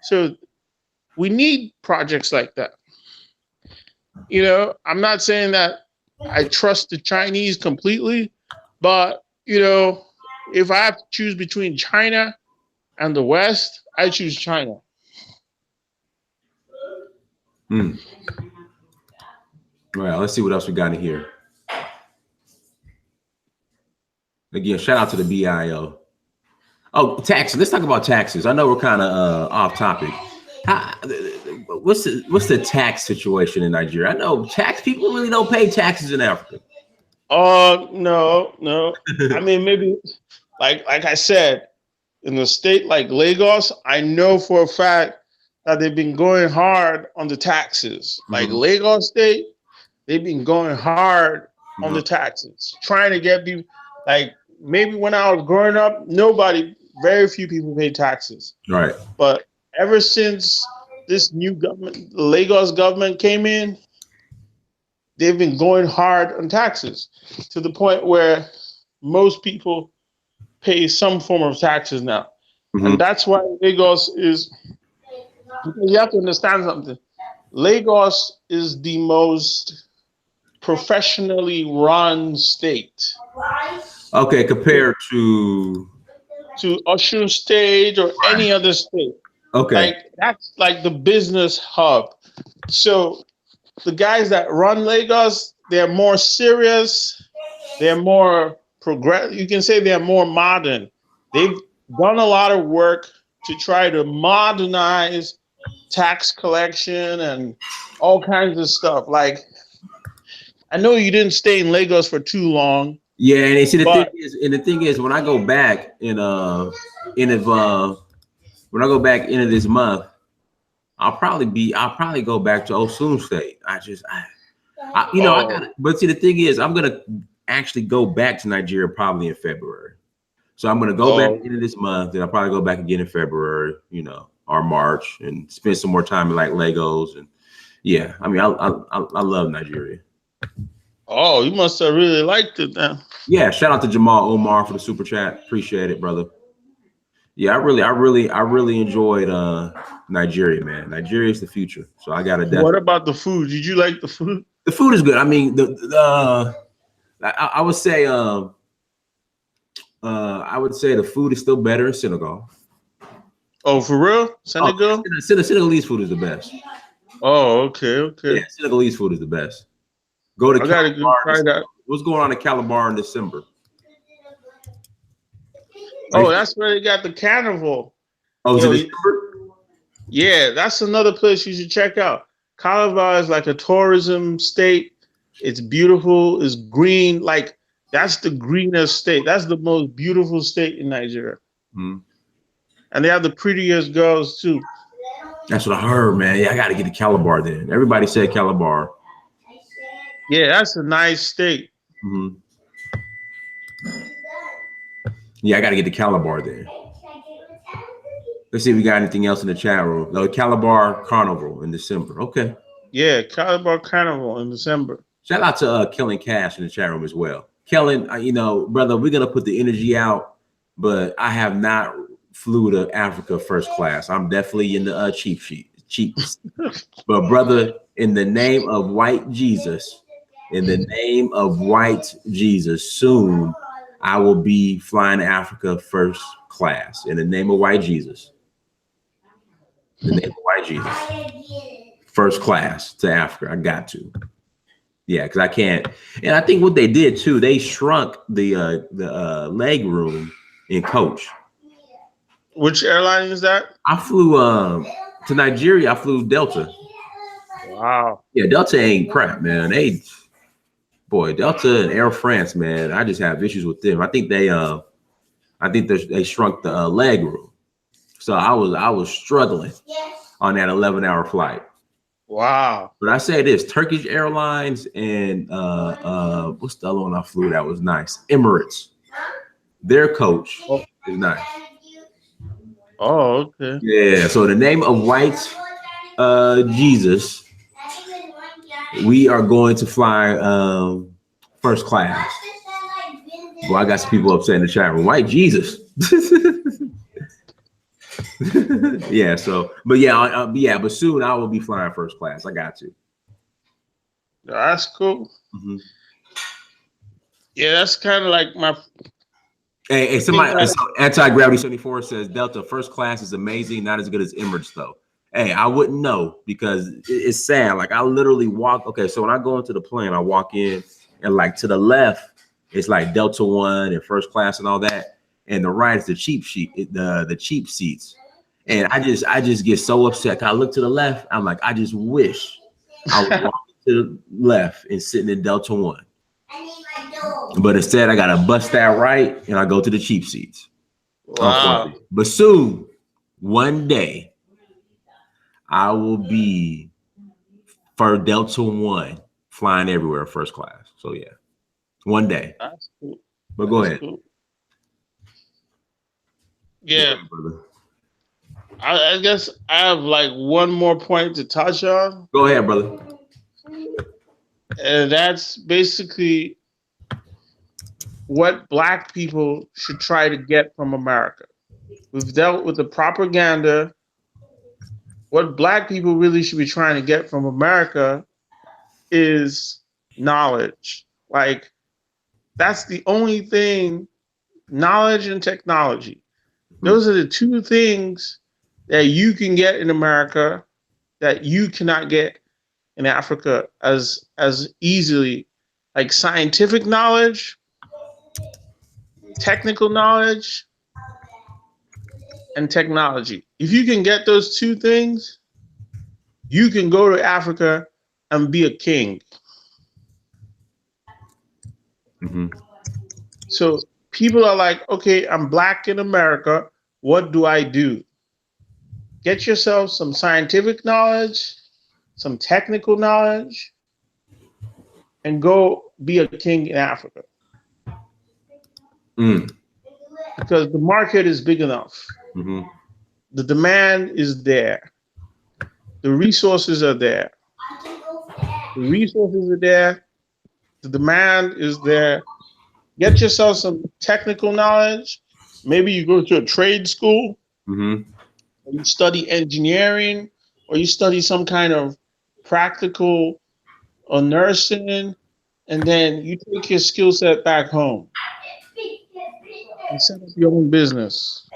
So we need projects like that. You know, I'm not saying that I trust the Chinese completely, but, you know, if I have to choose between China and the West, I choose China. Well, let's see what else we got in here. Again, shout out to the BIO. Oh, taxes. Let's talk about taxes. I know we're kind of off topic. What's the tax situation in Nigeria? I know people really don't pay taxes in Africa. No. I mean, maybe like I said, in a state like Lagos, I know for a fact that they've been going hard on the taxes. Like Lagos State, they've been going hard on the taxes, trying to get people. Like maybe when I was growing up, very few people paid taxes. Right. But ever since this new government, the Lagos government came in, they've been going hard on taxes to the point where most people pay some form of taxes now. And that's why Lagos is, you have to understand something. Lagos is the most professionally run state. Okay, compared to Osun State or any other state. Okay. Like that's like the business hub. So the guys that run Lagos, they're more serious, they're more you can say they're more modern. They've done a lot of work to try to modernize tax collection and all kinds of stuff. Like, I know you didn't stay in Lagos for too long. Yeah, and see the thing is, when I go back when I go back into this month, I'll probably go back to Osun State. But see, the thing is, I'm gonna actually go back to Nigeria probably in February. So I'm gonna go back into this month, and I'll probably go back again in February, or March, and spend some more time in like Lagos. And yeah, I mean, I love Nigeria. Oh, you must have really liked it then. Yeah, shout out to Jamal Omar for the super chat. Appreciate it, brother. Yeah, I really enjoyed Nigeria, man. Nigeria is the future. So I gotta definitely. What about the food? Did you like the food? The food is good. I mean, I would say the food is still better in Senegal. Oh, for real? Senegal? Senegalese food is the best. Oh, okay. Yeah, Senegalese food is the best. Go to Calabar. Try that. What's going on in Calabar in December? Oh, that's where they got the carnival. Oh, is it December? Yeah, that's another place you should check out. Calabar is like a tourism state. It's beautiful. It's green. Like, that's the greenest state. That's the most beautiful state in Nigeria. And they have the prettiest girls too. That's what I heard, man. Yeah, I got to get to Calabar then. Everybody said Calabar. Yeah, that's a nice state. Yeah, I got to get to Calabar then. Let's see if we got anything else in the chat room. No, Calabar Carnival in December. Okay. Yeah, Calabar Carnival in December. Shout out to Kellen Cash in the chat room as well. Kellen, brother, we're gonna put the energy out, but I have not flew to Africa first class. I'm definitely in the cheap cheap. But brother, in the name of white Jesus, soon I will be flying to Africa first class. In the name of white Jesus. The name of white Jesus. First class to Africa. I got to. Yeah, because I can't. And I think what they did too, they shrunk the leg room in coach. Which airline is that? I flew to Nigeria. I flew Delta. Wow. Yeah, Delta ain't crap, man. Delta and Air France, man. I just have issues with them. I think they shrunk the leg room. So I was struggling on that 11-hour flight. Wow. But I say this: Turkish Airlines and what's the other one I flew that was nice? Emirates. Their coach is nice. Oh, okay. Yeah. So the name of white Jesus, we are going to fly first class. Well, I got some people upset in the chat room. White Jesus. Yeah. So, but but soon I will be flying first class. I got to. That's cool. Mm-hmm. Yeah, that's kind of like my. Hey, somebody, so Anti-Gravity 74 says Delta first class is amazing, not as good as Emirates though. Hey, I wouldn't know because it's sad. Like I literally walk. Okay, so when I go into the plane, I walk in and like to the left, it's like Delta One and first class and all that, and the right is the cheap seats. And I just get so upset. I look to the left. I'm like, I just wish I would walk to the left and sitting in Delta One. But instead, I gotta bust that right, and I go to the cheap seats. Wow. But soon, one day, I will be for Delta One flying everywhere first class. So yeah, one day. That's cool. But go ahead. Cool. Yeah. I guess I have like one more point to touch on. Go ahead, brother. And that's basically what Black people should try to get from America. We've dealt with the propaganda. What Black people really should be trying to get from America is knowledge. Like, that's the only thing, knowledge and technology. Those are the two things that you can get in America that you cannot get in Africa as easily. Like scientific knowledge, technical knowledge, and technology. If you can get those two things, you can go to Africa and be a king. Mm-hmm. So people are like, okay, I'm Black in America. What do I do? Get yourself some scientific knowledge, some technical knowledge, and go be a king in Africa. Because the market is big enough. Mm-hmm. The demand is there. The resources are there. The resources are there. The demand is there. Get yourself some technical knowledge. Maybe you go to a trade school. Mm-hmm. Or you study engineering, or you study some kind of practical or nursing, and then you take your skill set back home and set up your own business.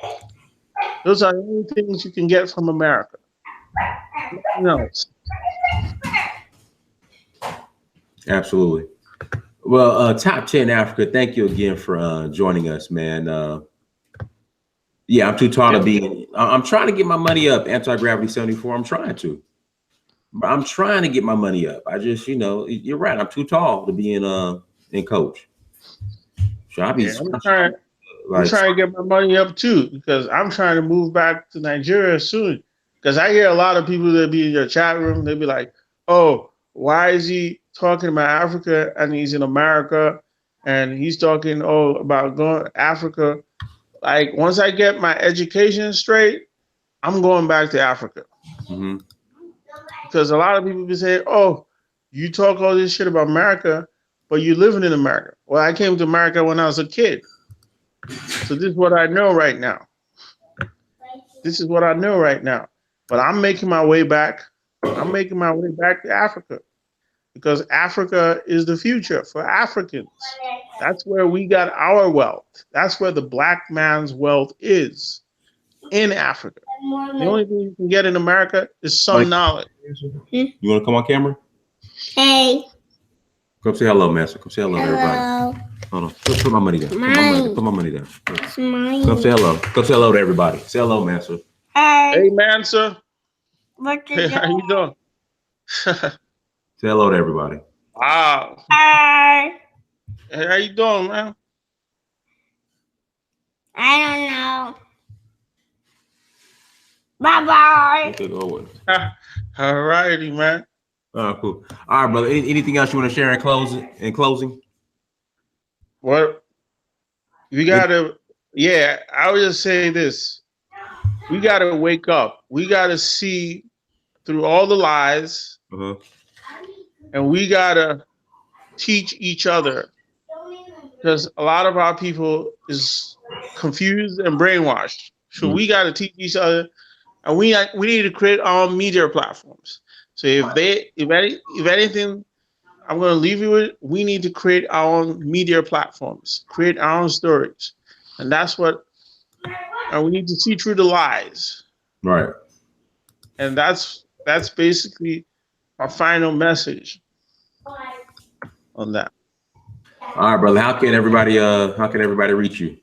Those are the only things you can get from America. Nothing else. Absolutely. Well, Top 10 Africa, thank you again for joining us, man. Yeah, I'm too tall to be. I'm trying to get my money up. Anti-Gravity 74. I'm trying to get my money up. I just, you're right. I'm too tall to be in coach. So I'm trying to get my money up too, because I'm trying to move back to Nigeria soon. Because I hear a lot of people that be in your chat room. They be like, "Oh, why is he talking about Africa and he's in America, and he's talking about going to Africa?" Like, once I get my education straight, I'm going back to Africa. Mm-hmm. Because a lot of people be saying, "Oh, you talk all this shit about America, but you're living in America." Well, I came to America when I was a kid. So this is what I know right now. But I'm making my way back. I'm making my way back to Africa because Africa is the future for Africans. That's where we got our wealth. That's where the black man's wealth is, in Africa. The only thing you can get in America is some knowledge. You want to come on camera? Hey. Come say hello, Master. Come say hello, to everybody. Hold on. Put my money down. Put my money down. It's mine. Come say hello. Come say hello to everybody. Say hello, Master. Hey, Mansa. What Hey, how you doing? Say hello to everybody. Wow. Hi. Hey, how you doing, man? I don't know. Bye-bye. Okay, go with it. All righty, man. Cool. All right, brother. Anything else you want to share in closing? What? We gotta, I would just say this. We gotta wake up. We gotta see through all the lies, and we gotta teach each other, because a lot of our people is confused and brainwashed. So we gotta teach each other, and we need to create our own media platforms. So if anything, I'm going to leave you with, we need to create our own media platforms, create our own stories. And that's what, and we need to see through the lies. Right. And that's basically our final message on that. All right, brother. How can everybody reach you?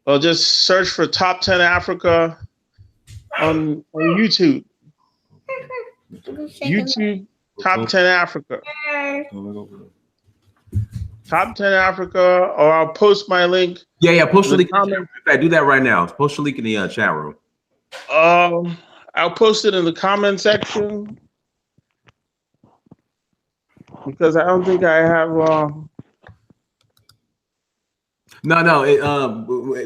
Well, just search for Top 10 Africa on YouTube. YouTube, Top 10 Africa. Top 10 Africa, or I'll post my link. Yeah. Post the link. Comment. Do that right now. Post the link in the chat room. I'll post it in the comment section because I don't think I have. No.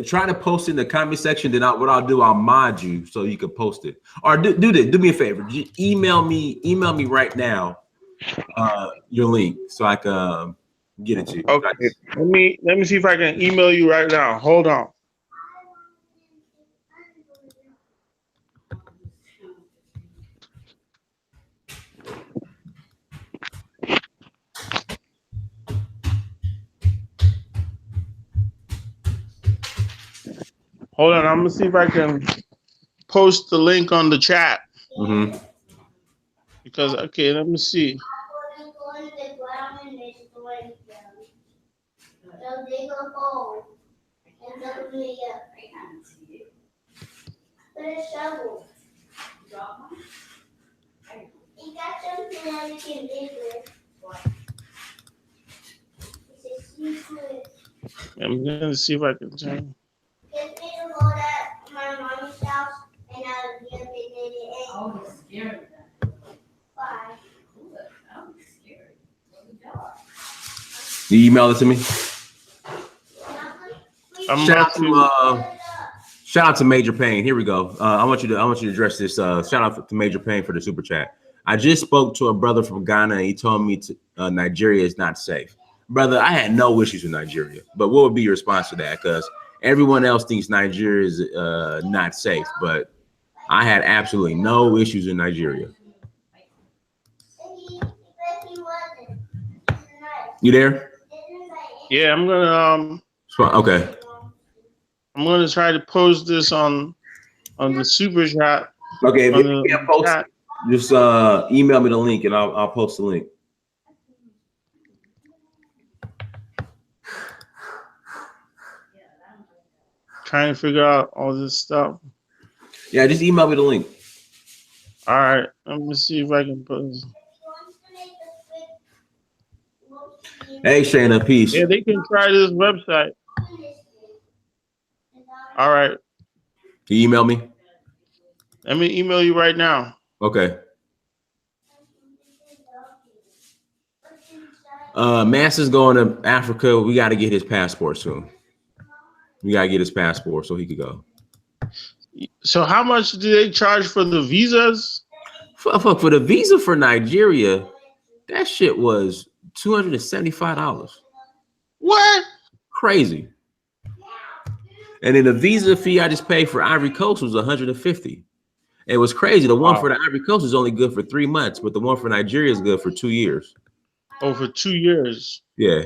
Try to post in the comment section. Then what I'll do, I'll mod you so you can post it. Or do this. Do me a favor. Just email me right now. Your link so I can get it to you. Okay. Let me see if I can email you right now. Hold on. Hold on. I'm gonna see if I can post the link on the chat. Because let me see. They'll dig a hole and they'll do it up. With a shovel. You got something that you can dig with. It's a secret. I'm gonna see if I can turn. Get me to hold at my mommy's house and I'll be able to dig it. I was scared. Why? I'm scared. You email it to me. Shout out to Major Payne. Here we go. I want you to address this. Shout out to Major Payne for the super chat. I just spoke to a brother from Ghana. And he told me Nigeria is not safe. Brother, I had no issues with Nigeria. But what would be your response to that? Because everyone else thinks Nigeria is not safe. But I had absolutely no issues in Nigeria. You there? Yeah, I'm gonna Okay. I'm gonna try to post this on the super chat. Okay, if you can't post it, just email me the link and I'll post the link. Trying to figure out all this stuff. Yeah, just email me the link. All right, let me see if I can post. Hey, Shayna, peace. Yeah, they can try this website. All right. Can you email me? Let me email you right now. Okay. Master's going to Africa. We got to get his passport soon. We got to get his passport so he could go. So how much do they charge for the visas? For the visa for Nigeria, that shit was $275. What? Crazy. And then the visa fee I just paid for Ivory Coast was $150. It was crazy. The one Wow. for the Ivory Coast is only good for 3 months, but the one for Nigeria is good for 2 years. Over 2 years. Yeah.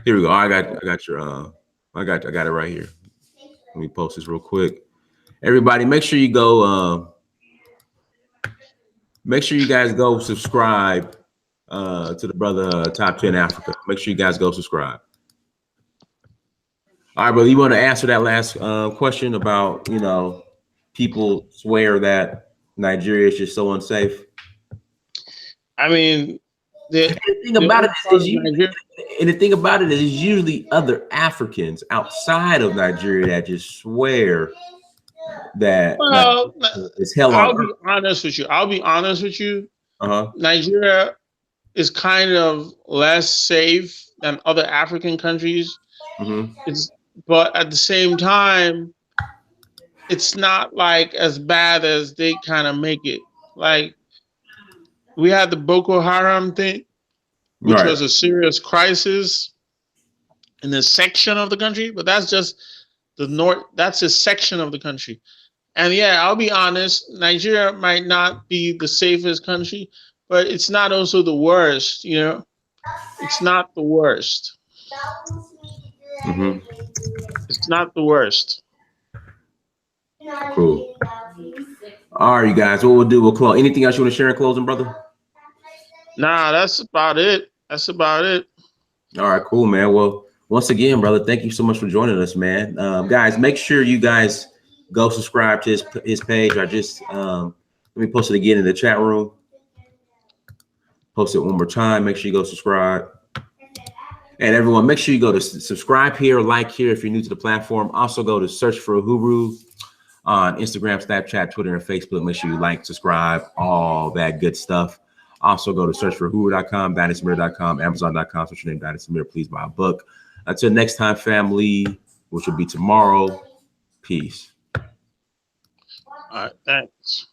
Here we go. I got your I got it right here. Let me post this real quick. Everybody, make sure you go make sure you guys go subscribe to the brother Top 10 Africa. Make sure you guys go subscribe. All right, brother, you want to answer that last question about, you know, people swear that Nigeria is just so unsafe? I mean, the thing about it is Nigeria. and the thing about it is usually other Africans outside of Nigeria that just swear that Well, it's hell on I'll earth. be honest with you. I'll be honest with you. Uh-huh. Nigeria is kind of less safe than other African countries. It's, but at the same time, it's not like as bad as they kind of make it. Like we had the Boko Haram thing, which Right. was a serious crisis in this section of the country, but that's just the north. That's a section of the country. And yeah, I'll be honest, Nigeria might not be the safest country, but it's not also the worst, you know? It's not the worst. It's not the worst. Cool. All right, you guys, what we'll do, we'll close. Anything else you want to share in closing, brother? Nah, that's about it. That's about it. All right, cool, man. Well, once again, brother, thank you so much for joining us, man. Guys, make sure you guys go subscribe to his page. I just let me post it again in the chat room. Post it one more time. Make sure you go subscribe. And everyone, make sure you go to subscribe here, like here if you're new to the platform. Also go to search for Uhuru on Instagram, Snapchat, Twitter, and Facebook. Make sure you like, subscribe, all that good stuff. Also go to searchforhuru.com, dynastysamir.com, amazon.com. Search your name, Dynasty Samir. Please buy a book. Until next time, family, which will be tomorrow. Peace. All right, thanks.